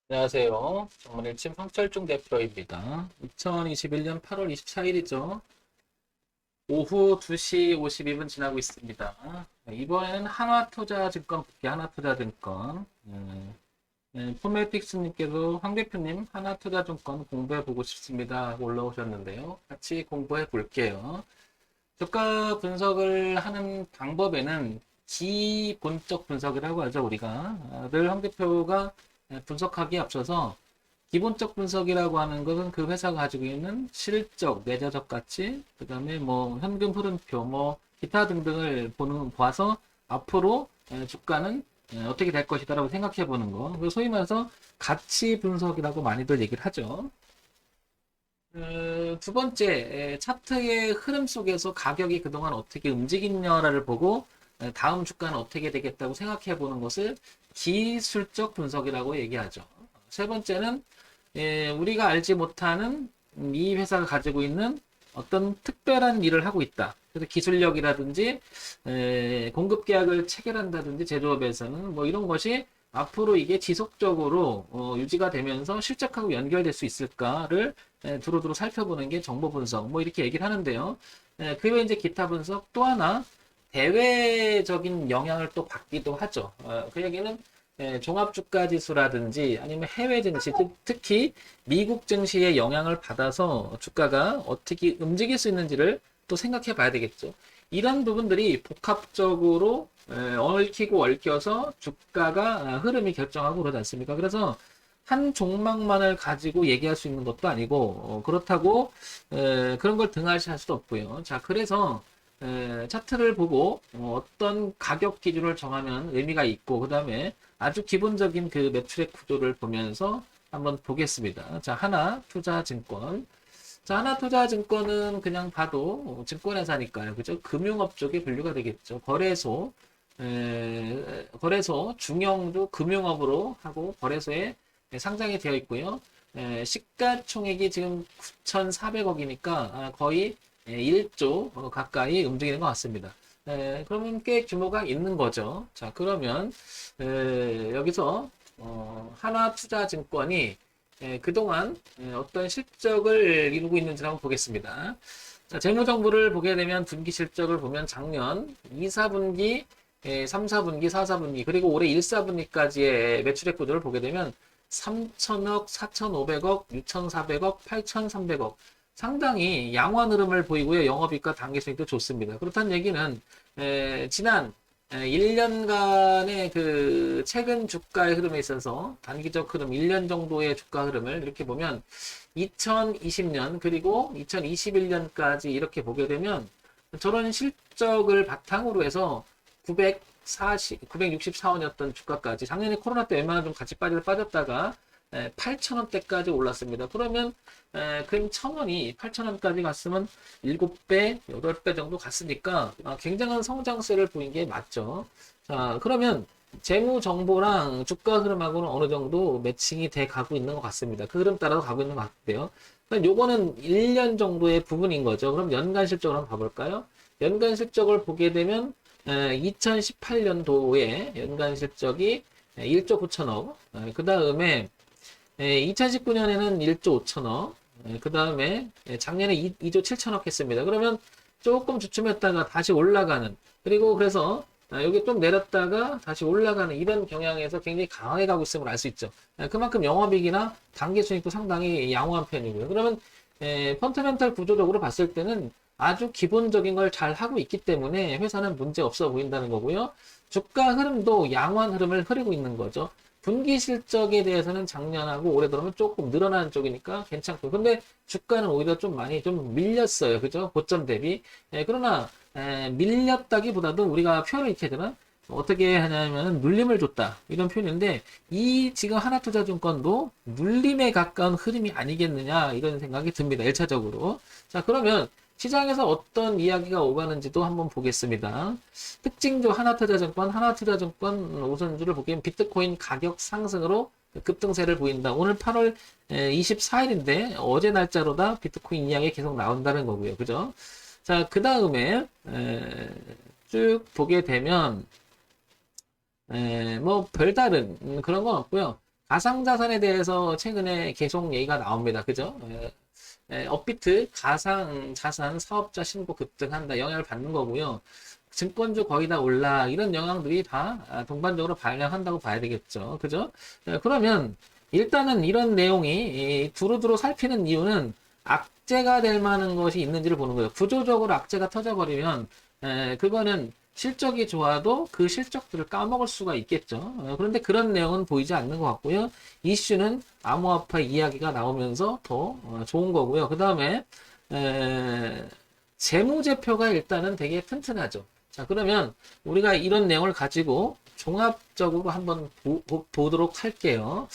안녕하세요. 정문일침 황철중 대표입니다. 2021년 8월 24일이죠. 오후 2시 52분 지나고 있습니다. 이번에는 한화투자증권 볼게요. 한화투자증권. 포메틱스님께서 황 대표님 한화투자증권 공부해보고 싶습니다 하고 올라오셨는데요. 같이 공부해 볼게요. 주가 분석을 하는 방법에는 기본적 분석이라고 하죠, 우리가. 늘 황 대표가 분석하기에 앞서서 기본적 분석이라고 하는 것은 그 회사가 가지고 있는 실적, 내재적 가치, 그 다음에 뭐 현금 흐름표, 뭐 기타 등등을 봐서 앞으로 주가는 어떻게 될 것이다라고 생각해 보는 거. 소위 말해서 가치 분석이라고 많이들 얘기를 하죠. 두 번째, 차트의 흐름 속에서 가격이 그동안 어떻게 움직이냐를 보고 다음 주가는 어떻게 되겠다고 생각해 보는 것을 기술적 분석이라고 얘기하죠. 세 번째는 우리가 알지 못하는 이 회사가 가지고 있는 어떤 특별한 일을 하고 있다. 그래서 기술력이라든지 공급 계약을 체결한다든지 제조업에서는 뭐 이런 것이 앞으로 이게 지속적으로 유지가 되면서 실적하고 연결될 수 있을까를 두루두루 살펴보는 게 정보 분석 뭐 이렇게 얘기를 하는데요. 그 외에 이제 기타 분석 또 하나 대외적인 영향을 또 받기도 하죠. 그 얘기는 종합주가지수라든지 아니면 해외 증시, 특히 미국 증시의 영향을 받아서 주가가 어떻게 움직일 수 있는지를 또 생각해 봐야 되겠죠. 이런 부분들이 복합적으로 얽히고 얽혀서 주가가 흐름이 결정하고 그러지 않습니까? 그래서 한 종목만을 가지고 얘기할 수 있는 것도 아니고 그렇다고 그런 걸 등한시할 수도 없고요. 자, 그래서 차트를 보고 어떤 가격 기준을 정하면 의미가 있고 그 다음에 아주 기본적인 그 매출액 구조를 보면서 한번 보겠습니다. 자, 하나투자증권. 자, 하나투자증권은 그냥 봐도 증권회사니까요. 그죠? 금융업 쪽에 분류가 되겠죠. 거래소, 중형도 금융업으로 하고 거래소에 상장이 되어 있고요. 시가총액이 지금 9,400억이니까 거의 1조 가까이 움직이는 것 같습니다. 그러면 꽤 규모가 있는 거죠. 자, 그러면 여기서 하나투자증권이 그동안 어떤 실적을 이루고 있는지 한번 보겠습니다. 자, 재무정보를 보게 되면 분기 실적을 보면 작년 2, 4분기, 3, 4분기, 4, 4분기, 그리고 올해 1, 4분기까지의 매출액 구조를 보게 되면 3천억, 4,500억, 6,400억, 8,300억. 상당히 양호한 흐름을 보이고요. 영업이익과 당기수익도 좋습니다. 그렇다는 얘기는 지난 1년간의 그 최근 주가의 흐름에 있어서 단기적 흐름 1년 정도의 주가 흐름을 이렇게 보면 2020년 그리고 2021년까지 이렇게 보게 되면 저런 실적을 바탕으로 해서 964원이었던 주가까지 작년에 코로나 때 웬만하면 좀 같이 빠졌다가 8,000원대까지 올랐습니다. 그러면 근 1,000원이 8,000원까지 갔으면 7배, 8배 정도 갔으니까 굉장한 성장세를 보인 게 맞죠. 자, 그러면 재무 정보랑 주가 흐름하고는 어느 정도 매칭이 돼 가고 있는 것 같습니다. 그 흐름 따라서 가고 있는 것 같고요. 그럼 요거는 1년 정도의 부분인 거죠. 그럼 연간 실적을 한번 봐볼까요? 연간 실적을 보게 되면 2018년도에 연간 실적이 1조 9천억, 그 다음에 2019년에는 1조 5천억, 그 다음에 작년에 2조 7천억 했습니다. 그러면 조금 주춤했다가 다시 올라가는, 그리고 그래서 여기 좀 내렸다가 다시 올라가는 이런 경향에서 굉장히 강하게 가고 있음을 알 수 있죠. 그만큼 영업이익이나 당기순이익도 상당히 양호한 편이고요. 그러면 펀더멘탈 구조적으로 봤을 때는 아주 기본적인 걸 잘 하고 있기 때문에 회사는 문제 없어 보인다는 거고요. 주가 흐름도 양호한 흐름을 흐리고 있는 거죠. 분기 실적에 대해서는 작년하고 올해 들어오면 조금 늘어나는 쪽이니까 괜찮고. 근데 주가는 오히려 좀 많이 좀 밀렸어요. 그죠? 고점 대비. 그러나, 밀렸다기보다도 우리가 표현을 이렇게 되나? 어떻게 하냐면, 눌림을 줬다. 이런 표현인데, 이 지금 하나투자증권도 눌림에 가까운 흐름이 아니겠느냐. 이런 생각이 듭니다. 1차적으로. 자, 그러면 시장에서 어떤 이야기가 오가는지도 한번 보겠습니다. 특징조 하나투자증권 우선주를 보기엔 비트코인 가격 상승으로 급등세를 보인다. 오늘 8월 24일인데 어제 날짜로다 비트코인 이야기 계속 나온다는 거고요. 그죠? 자, 그 다음에 쭉 보게 되면 뭐 별다른 그런 건 없고요. 가상자산에 대해서 최근에 계속 얘기가 나옵니다. 그죠? 업비트 가상자산 사업자 신고 급등한다. 영향을 받는 거고요. 증권주 거의 다 올라. 이런 영향들이 다 동반적으로 발생한다고 봐야 되겠죠. 그죠? 그러면 일단은 이런 내용이 두루두루 살피는 이유는 악재가 될 만한 것이 있는지를 보는 거예요. 구조적으로 악재가 터져버리면 그거는 실적이 좋아도 그 실적들을 까먹을 수가 있겠죠. 그런데 그런 내용은 보이지 않는 것 같고요. 이슈는 암호화폐 이야기가 나오면서 더 좋은 거고요. 그 다음에 재무제표가 일단은 되게 튼튼하죠. 자, 그러면 우리가 이런 내용을 가지고 종합적으로 한번 보도록 할게요.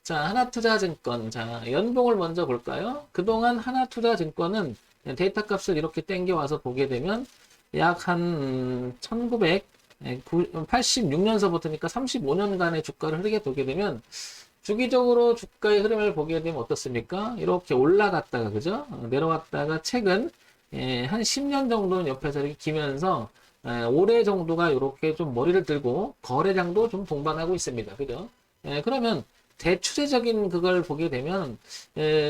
자, 하나투자증권. 자, 연봉을 먼저 볼까요? 그동안 하나투자증권은 데이터 값을 이렇게 땡겨와서 보게 되면 약 한 1986년서부터니까 35년간의 주가를 흐르게 보게 되면 주기적으로 주가의 흐름을 보게 되면 어떻습니까? 이렇게 올라갔다가, 그죠? 내려왔다가 최근 한 10년 정도는 옆에서 이렇게 기면서 올해 정도가 이렇게 좀 머리를 들고 거래량도 좀 동반하고 있습니다. 그죠? 그러면 대추세적인 그걸 보게 되면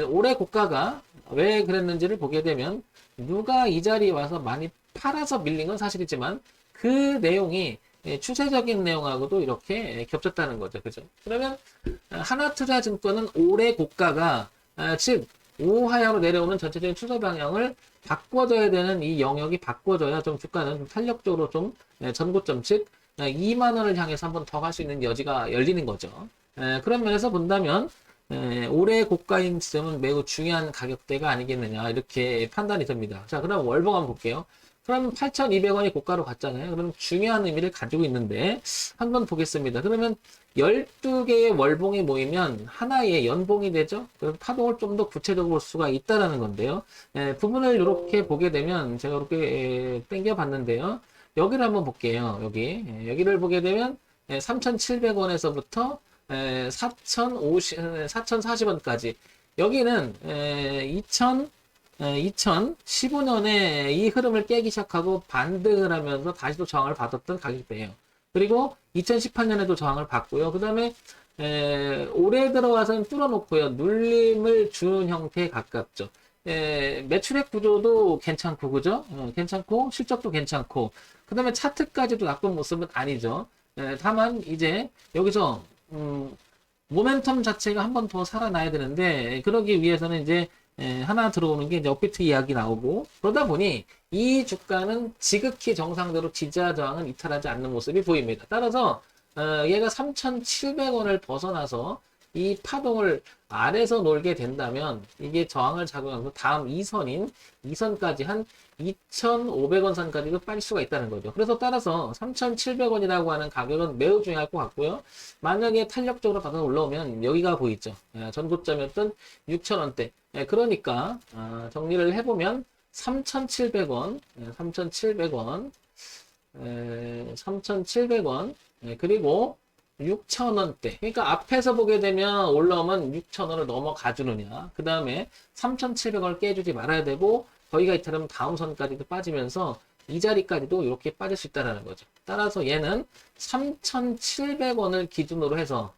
올해 고가가 왜 그랬는지를 보게 되면 누가 이 자리에 와서 많이 팔아서 밀린 건 사실이지만 그 내용이 추세적인 내용하고도 이렇게 겹쳤다는 거죠. 그죠? 그러면 하나투자증권은 올해 고가가 즉 우하향으로 내려오는 전체적인 추세 방향을 바꿔줘야 되는 이 영역이 바꿔줘야 좀 주가는 좀 탄력적으로 좀 전고점 즉 2만 원을 향해서 한번 더 갈 수 있는 여지가 열리는 거죠. 그런 면에서 본다면 올해 고가인 지점은 매우 중요한 가격대가 아니겠느냐 이렇게 판단이 됩니다. 자, 그럼 월봉 한번 볼게요. 그럼 8,200원이 고가로 갔잖아요. 그럼 중요한 의미를 가지고 있는데 한번 보겠습니다. 그러면 12개의 월봉이 모이면 하나의 연봉이 되죠. 그래서 파동을 좀 더 구체적으로 볼 수가 있다는 건데요. 부분을 이렇게 보게 되면 제가 이렇게 당겨 봤는데요. 여기를 한번 볼게요. 여기를 보게 되면 3,700원에서부터 4,040원까지 여기는 2015년에 이 흐름을 깨기 시작하고 반등을 하면서 다시 또 저항을 받았던 가격대예요. 그리고 2018년에도 저항을 받고요. 그 다음에 올해 들어와서는 뚫어놓고요. 눌림을 준 형태에 가깝죠. 매출액 구조도 괜찮고, 그죠? 괜찮고, 실적도 괜찮고, 그 다음에 차트까지도 나쁜 모습은 아니죠. 다만, 이제, 여기서, 모멘텀 자체가 한 번 더 살아나야 되는데, 그러기 위해서는 이제, 하나 들어오는 게 이제 업비트 이야기 나오고, 그러다 보니, 이 주가는 지극히 정상대로 지지와 저항은 이탈하지 않는 모습이 보입니다. 따라서, 얘가 3,700원을 벗어나서, 이 파동을 아래서 놀게 된다면 이게 저항을 작용하면서 다음 2선까지 한 2,500원 선까지도 빠질 수가 있다는 거죠. 그래서 따라서 3,700원이라고 하는 가격은 매우 중요할 것 같고요. 만약에 탄력적으로 바닥 올라오면 여기가 보이죠. 전고점이었던 6,000원대. 그러니까 정리를 해보면 3,700원, 3,700원, 그리고 6,000원대. 그러니까 앞에서 보게 되면 올라오면 6,000원을 넘어가 주느냐. 그 다음에 3,700원을 깨주지 말아야 되고 거기가 이탈하면 다음 선까지도 빠지면서 이 자리까지도 이렇게 빠질 수 있다는 거죠. 따라서 얘는 3,700원을 기준으로 해서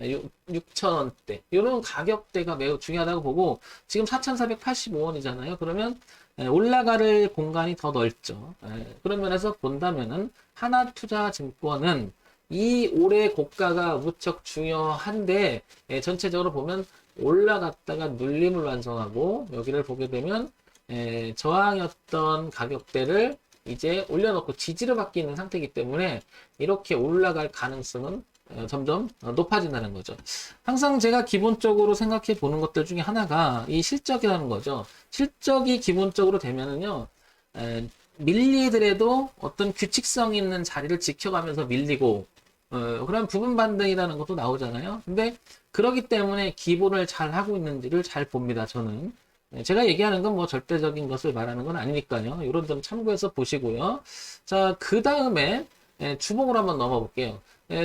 6,000원대. 이런 가격대가 매우 중요하다고 보고 지금 4,485원이잖아요. 그러면 올라갈 공간이 더 넓죠. 그런 면에서 본다면은 하나투자증권은 이 올해 고가가 무척 중요한데 전체적으로 보면 올라갔다가 눌림을 완성하고 여기를 보게 되면 저항이었던 가격대를 이제 올려놓고 지지를 받고 있는 상태이기 때문에 이렇게 올라갈 가능성은 점점 높아진다는 거죠. 항상 제가 기본적으로 생각해 보는 것들 중에 하나가 이 실적이라는 거죠. 실적이 기본적으로 되면은요, 밀리더라도 어떤 규칙성 있는 자리를 지켜가면서 밀리고, 그런 부분 반등이라는 것도 나오잖아요. 근데 그러기 때문에 기본을 잘 하고 있는지를 잘 봅니다, 저는. 제가 얘기하는 건 뭐 절대적인 것을 말하는 건 아니니까요. 이런 점 참고해서 보시고요. 자, 그 다음에 주봉으로 한번 넘어 볼게요.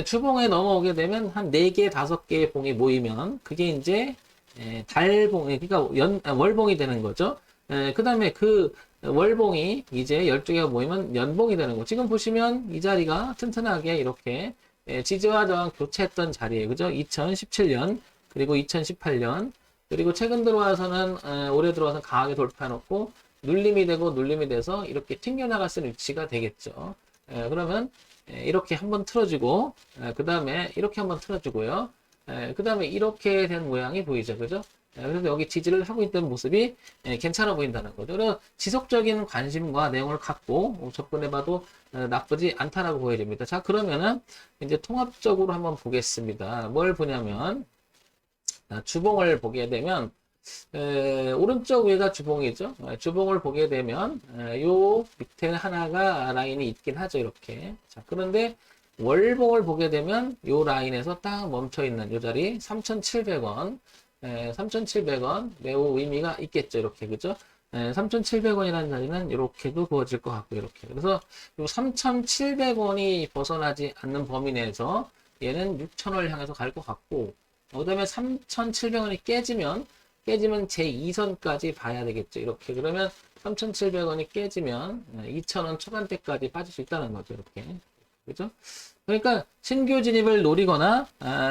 주봉에 넘어오게 되면 한 4개, 5개의 봉이 모이면 그게 이제 달봉, 그러니까 월봉이 되는 거죠. 그 다음에 그 월봉이 이제 12개가 모이면 연봉이 되는 거. 지금 보시면 이 자리가 튼튼하게 이렇게 지지와 저항 교체했던 자리에 그죠? 2017년 그리고 2018년 그리고 최근 들어와서는 올해 들어와서 강하게 돌파해놓고 눌림이 되고 눌림이 돼서 이렇게 튕겨나갈 수 있는 위치가 되겠죠. 그러면 이렇게 한번 틀어주고 그 다음에 이렇게 한번 틀어주고요. 그 다음에 이렇게 된 모양이 보이죠. 그죠? 그래서 여기 지지를 하고 있던 모습이 괜찮아 보인다는 거죠. 그래서 지속적인 관심과 내용을 갖고 접근해봐도 나쁘지 않다라고 보여집니다. 자, 그러면은 이제 통합적으로 한번 보겠습니다. 뭘 보냐면 주봉을 보게 되면 오른쪽 위가 주봉이죠. 주봉을 보게 되면 요 밑에 하나가 라인이 있긴 하죠. 이렇게. 자, 그런데 월봉을 보게 되면 요 라인에서 딱 멈춰 있는 요 자리 3,700원. 3,700원 매우 의미가 있겠죠. 이렇게. 그죠? 3,700원이라는 자리는 이렇게도 그어질 것 같고 이렇게. 그래서 요 3,700원이 벗어나지 않는 범위 내에서 얘는 6,000원을 향해서 갈 것 같고 그다음에 3,700원이 깨지면 제2선까지 봐야 되겠죠. 이렇게. 그러면 3,700원이 깨지면 2,000원 초반대까지 빠질 수 있다는 거죠. 이렇게. 그죠? 그러니까 신규 진입을 노리거나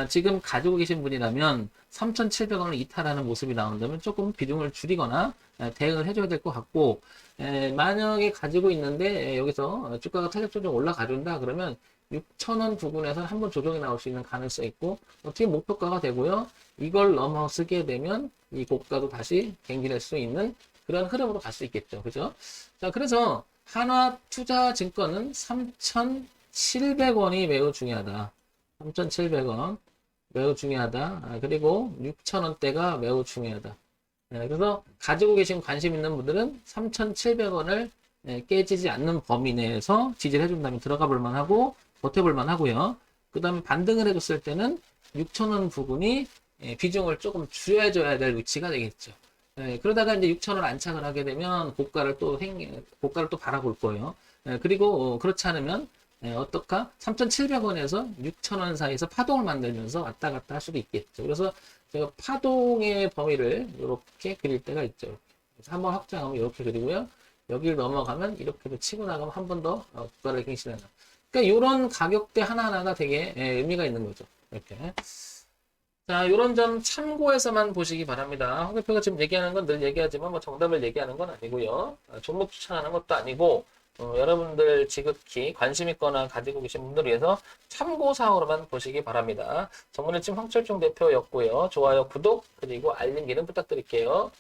지금 가지고 계신 분이라면 3,700원을 이탈하는 모습이 나온다면 조금 비중을 줄이거나 대응을 해줘야 될 것 같고 만약에 가지고 있는데 여기서 주가가 탄력적으로 올라가준다 그러면 6,000원 부근에서 한번 조정이 나올 수 있는 가능성이 있고 어떻게 목표가가 되고요. 이걸 넘어서게 되면 이 고가도 다시 갱신할 수 있는 그런 흐름으로 갈 수 있겠죠. 그죠? 자, 그래서 하나투자증권은 3,700원이 매우 중요하다. 3,700원 매우 중요하다. 그리고 6,000원대가 매우 중요하다. 그래서 가지고 계신 관심 있는 분들은 3,700원을 깨지지 않는 범위 내에서 지지를 해준다면 들어가 볼 만하고 버텨볼 만하고요. 그 다음에 반등을 해줬을 때는 6,000원 부분이 비중을 조금 줄여줘야 될 위치가 되겠죠. 그러다가 이제 6,000원 안착을 하게 되면 고가를 또 바라볼 거예요. 그리고 그렇지 않으면 어떨까? 3,700원에서 6,000원 사이에서 파동을 만들면서 왔다 갔다 할 수도 있겠죠. 그래서 제가 파동의 범위를 이렇게 그릴 때가 있죠. 그래서 한번 확장하면 이렇게 그리고요. 여기를 넘어가면 이렇게도 치고 나가면 한 번 더 고가를 갱신하는. 그러니까 이런 가격대 하나하나가 되게 의미가 있는 거죠. 이렇게. 자, 이런 점 참고해서만 보시기 바랍니다. 홍 대표가 지금 얘기하는 건 늘 얘기하지만 뭐 정답을 얘기하는 건 아니고요. 종목 추천하는 것도 아니고 여러분들 지극히 관심 있거나 가지고 계신 분들을 위해서 참고사항으로만 보시기 바랍니다. 전문의 팀 황철중 대표였고요. 좋아요, 구독, 그리고 알림 기능 부탁드릴게요.